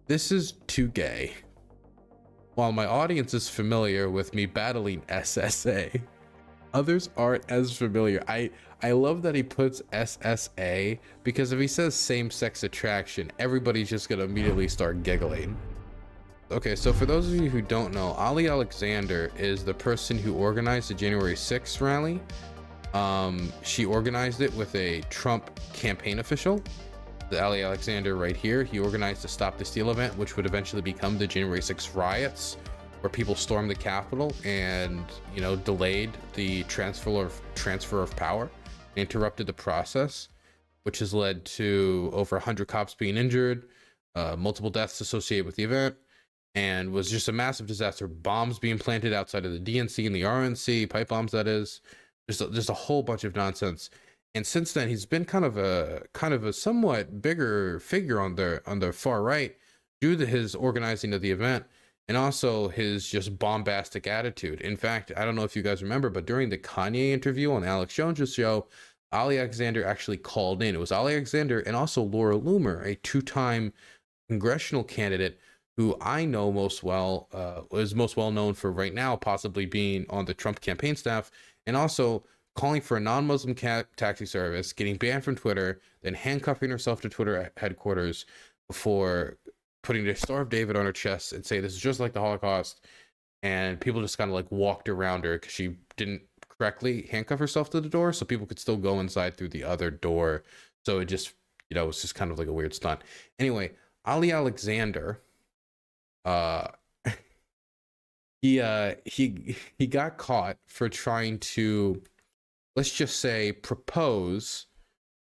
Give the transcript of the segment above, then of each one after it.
This is too gay. While my audience is familiar with me battling SSA, others aren't as familiar. I love that he puts SSA because if he says same-sex attraction, everybody's just gonna immediately start giggling. Okay, so for those of you who don't know, Ali Alexander is the person who organized the January 6th rally. She organized it with a Trump campaign official, the Ali Alexander right here. He organized the Stop the Steal event, which would eventually become the January 6th riots, where people stormed the Capitol and, you know, delayed the transfer of power, interrupted the process, which has led to over 100 cops being injured, multiple deaths associated with the event, and was just a massive disaster. Bombs being planted outside of the DNC and the RNC, pipe bombs, that is. Just a whole bunch of nonsense. And since then, he's been kind of a somewhat bigger figure on the far right due to his organizing of the event and also his just bombastic attitude. In fact, I don't know if you guys remember, but during the Kanye interview on Alex Jones' show, Ali Alexander actually called in. It was Ali Alexander and also Laura Loomer, a two-time congressional candidate who I know is most well known for right now possibly being on the Trump campaign staff, and also calling for a non-Muslim taxi service, getting banned from Twitter, then handcuffing herself to Twitter headquarters before putting the Star of David on her chest and say this is just like the Holocaust. And people just kind of like walked around her because she didn't correctly handcuff herself to the door, so people could still go inside through the other door. So it just, you know, it's just kind of like a weird stunt. Anyway, Ali Alexander, he got caught for trying to, let's just say, propose,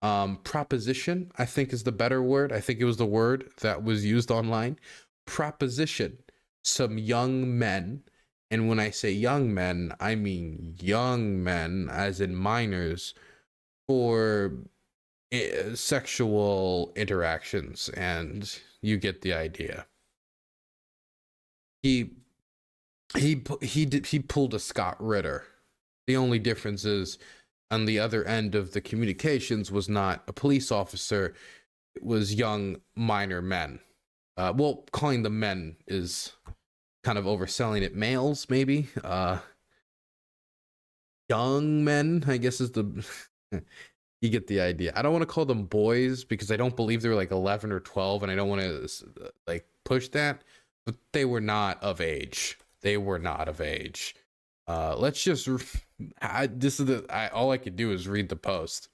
proposition, I think is the better word. I think it was the word that was used online. Proposition some young men. And when I say young men, I mean young men, as in minors, for sexual interactions. And you get the idea. He pulled a Scott Ritter. The only difference is on the other end of the communications was not a police officer, it was young minor men. Well, calling them men is kind of overselling it. Males, maybe. Young men, I guess, is the you get the idea. I don't want to call them boys because I don't believe they're like 11 or 12, and I don't want to like push that, but they were not of age. They were not of age. Let's just all I could do is read the post.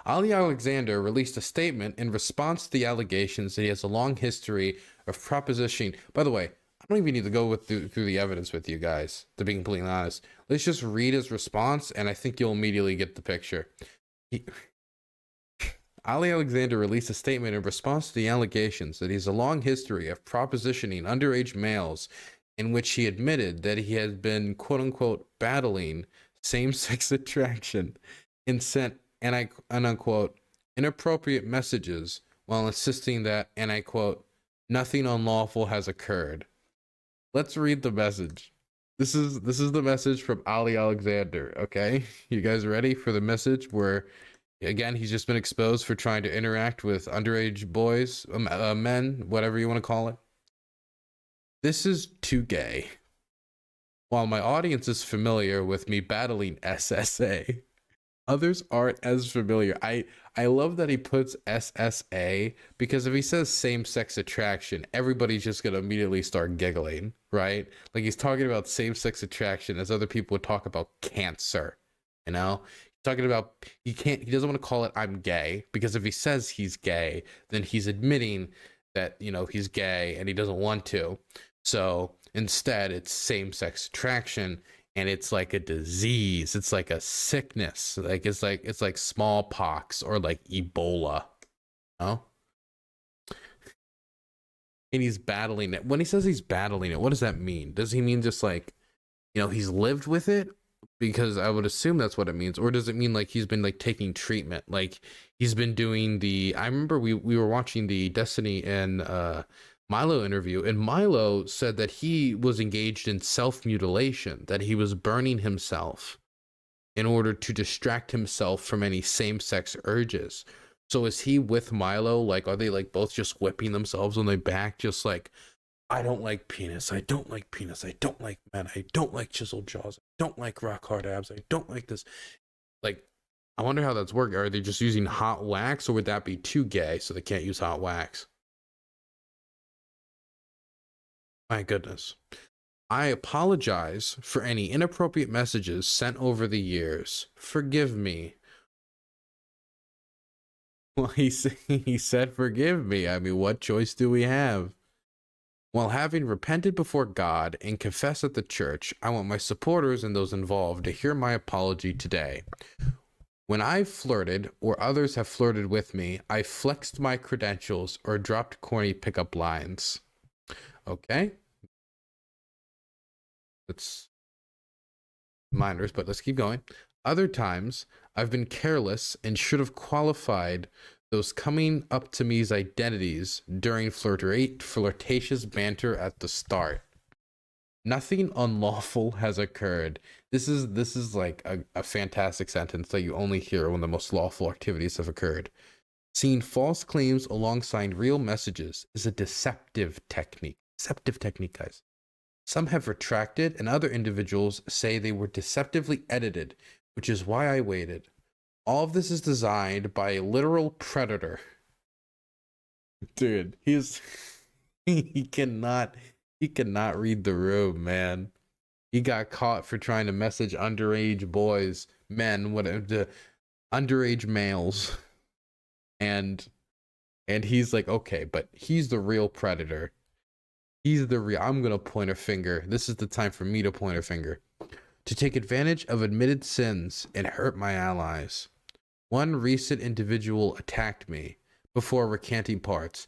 Ali Alexander released a statement in response to the allegations that he has a long history of propositioning. By the way, I don't even need to go through the evidence with you guys, to be completely honest. Let's just read his response, and I think you'll immediately get the picture. Ali Alexander released a statement in response to the allegations that he has a long history of propositioning underage males, in which he admitted that he had been, quote-unquote, battling same-sex attraction and sent, and I unquote, inappropriate messages while insisting that, and I quote, nothing unlawful has occurred. Let's read the message. This is the message from Ali Alexander, okay? You guys ready for the message where, again, he's just been exposed for trying to interact with underage boys, men, whatever you want to call it? This is too gay. While my audience is familiar with me battling SSA, others aren't as familiar. I love that he puts SSA because if he says same-sex attraction, everybody's just going to immediately start giggling, right? Like he's talking about same-sex attraction as other people would talk about cancer, you know? He's talking about, he doesn't want to call it I'm gay, because if he says he's gay, then he's admitting that, you know, he's gay and he doesn't want to. So instead it's same-sex attraction, and it's like a disease. It's like a sickness. It's like smallpox or like Ebola. Oh, and he's battling it. When he says he's battling it, what does that mean? Does he mean just like, you know, he's lived with it? Because I would assume that's what it means. Or does it mean like he's been like taking treatment? Like he's been doing I remember we were watching the Destiny and Milo interview, and Milo said that he was engaged in self-mutilation, that he was burning himself in order to distract himself from any same-sex urges, So is he with Milo? Like, are they like both just whipping themselves on their back, just like, I don't like penis, I don't like penis, I don't like men, I don't like chiseled jaws, I don't like rock hard abs, I don't like this. Like, I wonder how that's working. Are they just using hot wax, or would that be too gay so they can't use hot wax? My goodness. I apologize for any inappropriate messages sent over the years. Forgive me. Well, he said forgive me. I mean, what choice do we have? While having repented before God and confessed at the church, I want my supporters and those involved to hear my apology today. When I've flirted, or others have flirted with me, I flexed my credentials or dropped corny pickup lines. Okay. Let's minors, but let's keep going. Other times, I've been careless and should have qualified those coming up to me's identities during flirtatious banter at the start. Nothing unlawful has occurred. This is like a fantastic sentence that you only hear when the most lawful activities have occurred. Seeing false claims alongside real messages is a deceptive technique. Deceptive technique, guys. Some have retracted, and other individuals say they were deceptively edited, which is why I waited. All of this is designed by a literal predator. Dude, he cannot read the room, man. He got caught for trying to message underage boys, men, whatever, underage males. And he's like, okay, but he's the real predator. He's the real. I'm gonna point a finger. This is the time for me to point a finger. To take advantage of admitted sins and hurt my allies. One recent individual attacked me before recanting parts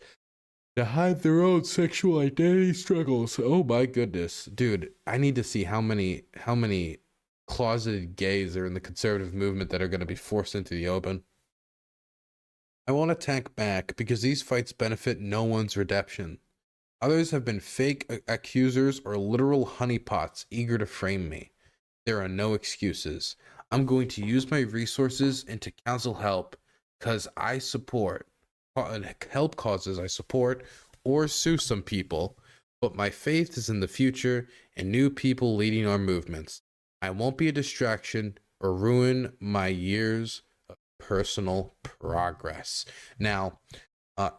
to hide their own sexual identity struggles. Oh my goodness, dude! I need to see how many closeted gays are in the conservative movement that are going to be forced into the open. I won't attack back because these fights benefit no one's redemption. Others have been fake accusers or literal honeypots eager to frame me. There are no excuses. I'm going to use my resources and to counsel help because I support, help causes I support, or sue some people, but my faith is in the future and new people leading our movements. I won't be a distraction or ruin my years of personal progress. Now,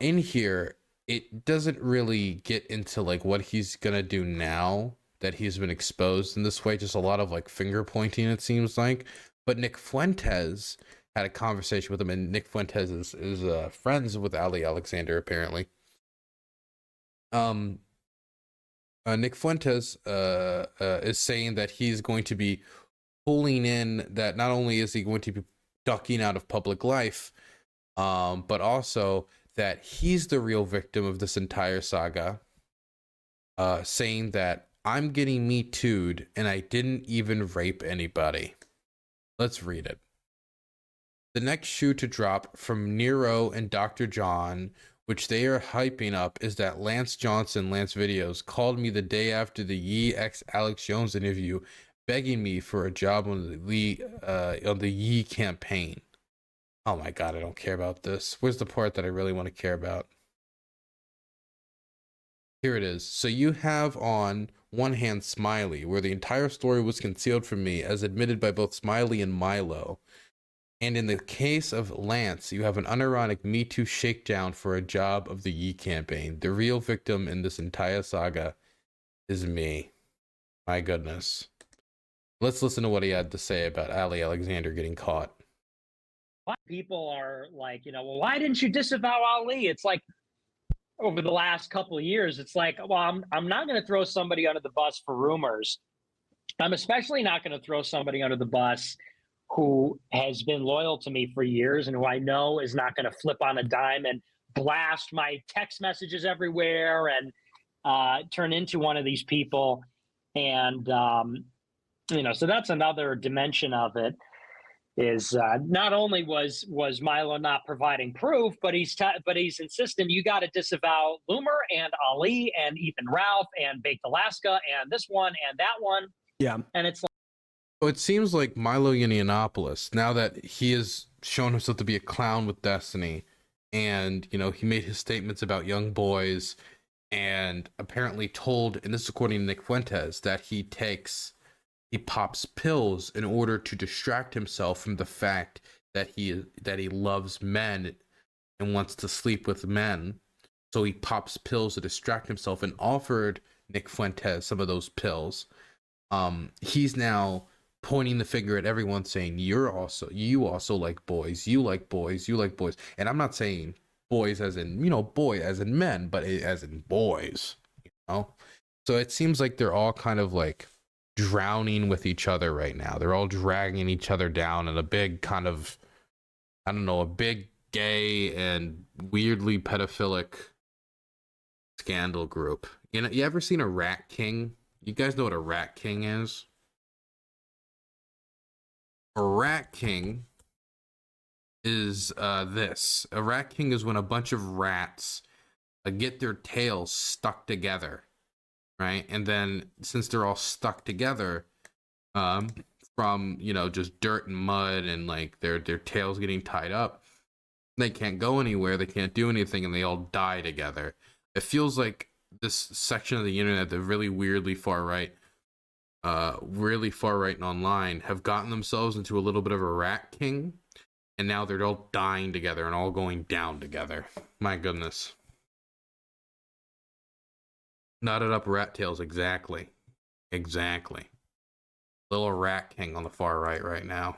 in here, it doesn't really get into like what he's gonna do now that he's been exposed in this way. Just a lot of like finger pointing, it seems like. But Nick Fuentes had a conversation with him, and Nick Fuentes is friends with Ali Alexander apparently. Nick Fuentes is saying that he's going to be pulling in, that not only is he going to be ducking out of public life, but also that he's the real victim of this entire saga, saying that I'm getting Me Too'd and I didn't even rape anybody. Let's read it. The next shoe to drop from Nero and Dr. John, which they are hyping up, is that Lance Videos called me the day after the Yee x Alex Jones interview, begging me for a job on the Yee campaign. Oh my God, I don't care about this. Where's the part that I really want to care about? Here it is. So you have on one hand Smiley, where the entire story was concealed from me, as admitted by both Smiley and Milo. And in the case of Lance, you have an unironic Me Too shakedown for a job of the Yee campaign. The real victim in this entire saga is me. My goodness. Let's listen to what he had to say about Ali Alexander getting caught. People are like, well, why didn't you disavow Ali? It's like, over the last couple of years, it's like, well, I'm not going to throw somebody under the bus for rumors. I'm especially not going to throw somebody under the bus who has been loyal to me for years and who I know is not going to flip on a dime and blast my text messages everywhere and turn into one of these people. And, so that's another dimension of it. Is not only was Milo not providing proof, but he's insisting you got to disavow Loomer and Ali and Ethan Ralph and Baked Alaska and this one and that one. Yeah, and it's like, so it seems like Milo Yiannopoulos, now that he has shown himself to be a clown with destiny, And, you know, he made his statements about young boys and apparently told, and this is according to Nick Fuentes, that he pops pills in order to distract himself from the fact that he loves men and wants to sleep with men. So he pops pills to distract himself and offered Nick Fuentes some of those pills. He's now pointing the finger at everyone saying, you also like boys, you like boys, you like boys. And I'm not saying boys as in, you know, boy as in men, but as in boys, you know? So it seems like they're all kind of like drowning with each other right now. They're all dragging each other down in a big kind of, I don't know, a big gay and weirdly pedophilic scandal group. You know, you ever seen a rat king? You guys know what a rat king is? A rat king is this. A rat king is when a bunch of rats get their tails stuck together, right? And then since they're all stuck together, from, you know, just dirt and mud and like their tails getting tied up, they can't go anywhere, they can't do anything, and they all die together. It feels like this section of the internet, the really weirdly far right and online, have gotten themselves into a little bit of a rat king, and now they're all dying together and all going down together. My goodness. Knotted up rat tails, exactly. Little rat king on the far right now.